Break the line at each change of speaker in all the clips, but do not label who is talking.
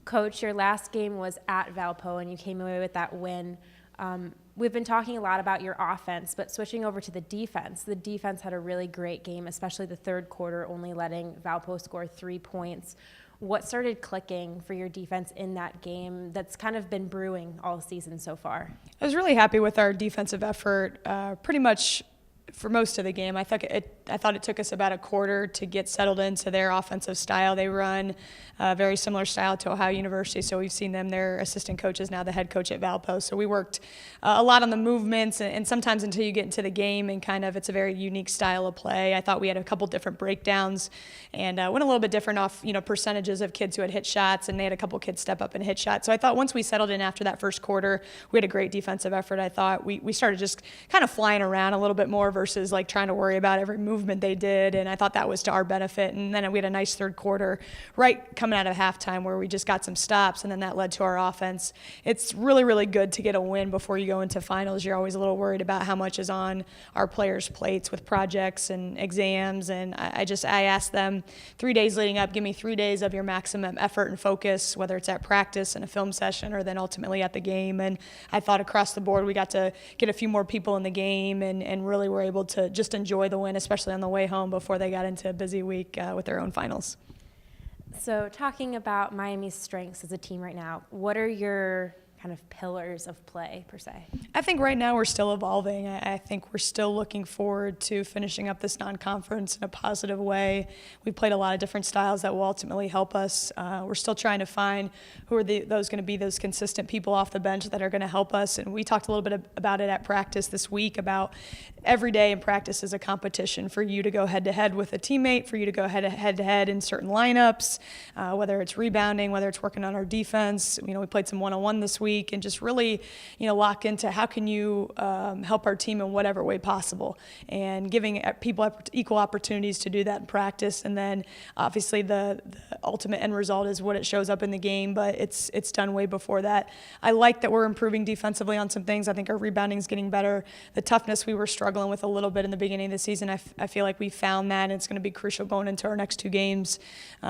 Coach, your last game was at Valpo, and you came away with that win. We've been talking a lot about your offense, but switching over to the defense had a really great game, especially the third quarter, only letting Valpo score 3 points. What started clicking for your defense in that game that's kind of been brewing all season so far?
I was really happy with our defensive effort. Pretty much for most of the game, I thought it took us about a quarter to get settled into their offensive style. They run a very similar style to Ohio University, so we've seen them. Their assistant coach is now the head coach at Valpo. So we worked a lot on the movements, and sometimes until you get into the game and kind of it's a very unique style of play. I thought we had a couple different breakdowns and went a little bit different off percentages of kids who had hit shots, and they had a couple kids step up and hit shots. So I thought once we settled in after that first quarter, we had a great defensive effort. I thought we started just kind of flying around a little bit more versus like trying to worry about every movement they did, and I thought that was to our benefit. And then we had a nice third quarter right coming out of halftime where we just got some stops, and then that led to our offense. It's really, really good to get a win before you go into finals. You're always a little worried about how much is on our players' plates with projects and exams, and I asked them 3 days leading up, give me 3 days of your maximum effort and focus, whether it's at practice and a film session or then ultimately at the game. And I thought across the board we got to get a few more people in the game and really were able to just enjoy the win, especially on the way home before they got into a busy week with their own finals.
So talking about Miami's strengths as a team right now, what are your kind of pillars of play per se?
I think right now we're still evolving. I think we're still looking forward to finishing up this non-conference in a positive way. We played a lot of different styles that will ultimately help us. We're still trying to find who are those going to be those consistent people off the bench that are going to help us. And we talked a little bit about it at practice this week about every day in practice is a competition for you to go head-to-head with a teammate, for you to go head-to-head in certain lineups, whether it's rebounding, whether it's working on our defense. We played some one-on-one this week, and just really, lock into how can you help our team in whatever way possible, and giving people equal opportunities to do that in practice. And then obviously the ultimate end result is what it shows up in the game, but it's done way before that. I like that we're improving defensively on some things. I think our rebounding is getting better. The toughness we were struggling with a little bit in the beginning of the season, I feel like we found that, and it's going to be crucial going into our next 2 games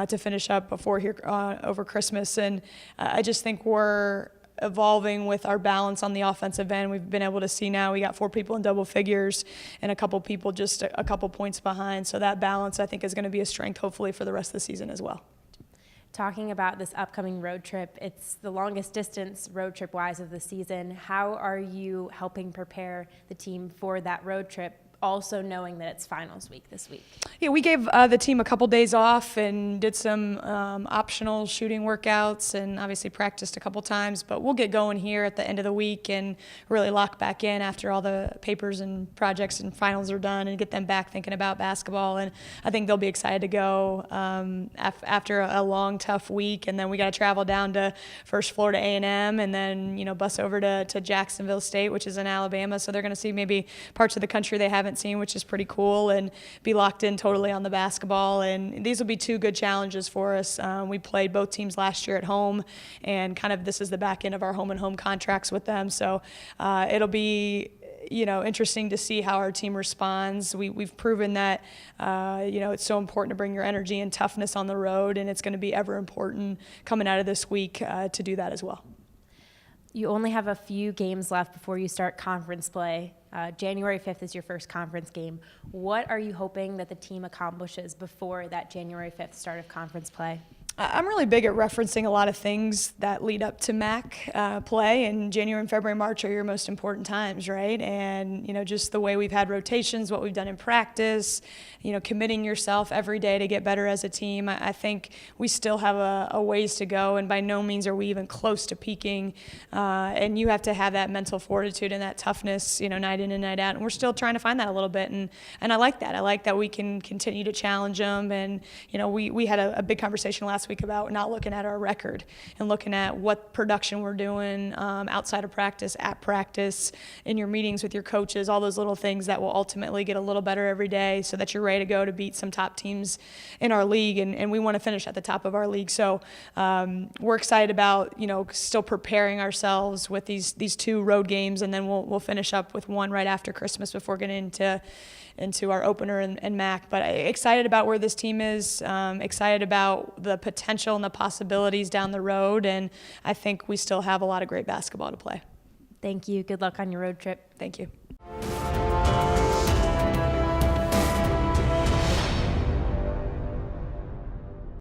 to finish up before here over Christmas. And I just think we're evolving with our balance on the offensive end. We've been able to see now we got 4 people in double figures and a couple people just a couple points behind. So that balance, I think, is going to be a strength hopefully for the rest of the season as well.
Talking about this upcoming road trip, it's the longest distance road trip wise of the season. How are you helping prepare the team for that road trip, also knowing that it's finals week this week?
Yeah, we gave the team a couple days off and did some optional shooting workouts and obviously practiced a couple times, but we'll get going here at the end of the week and really lock back in after all the papers and projects and finals are done and get them back thinking about basketball. And I think they'll be excited to go after a long, tough week. And then we got to travel down to first Florida A&M and then, bus over to Jacksonville State, which is in Alabama. So they're going to see maybe parts of the country they haven't seen, which is pretty cool, and be locked in totally on the basketball. And these will be 2 good challenges for us. We played both teams last year at home, and kind of this is the back end of our home and home contracts with them. So it'll be interesting to see how our team responds. We've proven that it's so important to bring your energy and toughness on the road, and it's going to be ever important coming out of this week to do that as well.
You only have a few games left before you start conference play. January 5th is your first conference game. What are you hoping that the team accomplishes before that January 5th start of conference play?
I'm really big at referencing a lot of things that lead up to MAC play, and January and February, March are your most important times, right? And, just the way we've had rotations, what we've done in practice, committing yourself every day to get better as a team. I think we still have a ways to go, and by no means are we even close to peaking. And you have to have that mental fortitude and that toughness, night in and night out. And we're still trying to find that a little bit, and I like that. I like that we can continue to challenge them. And, we had a big conversation last week about not looking at our record and looking at what production we're doing outside of practice, at practice, in your meetings with your coaches, all those little things that will ultimately get a little better every day so that you're ready to go to beat some top teams in our league, and we want to finish at the top of our league. So we're excited about still preparing ourselves with these 2 road games, and then we'll finish up with 1 right after Christmas before getting into our opener and MAC. But excited about where this team is, excited about the potential potential and the possibilities down the road, and I think we still have a lot of great basketball to play.
Thank you. Good luck on your road trip.
Thank you.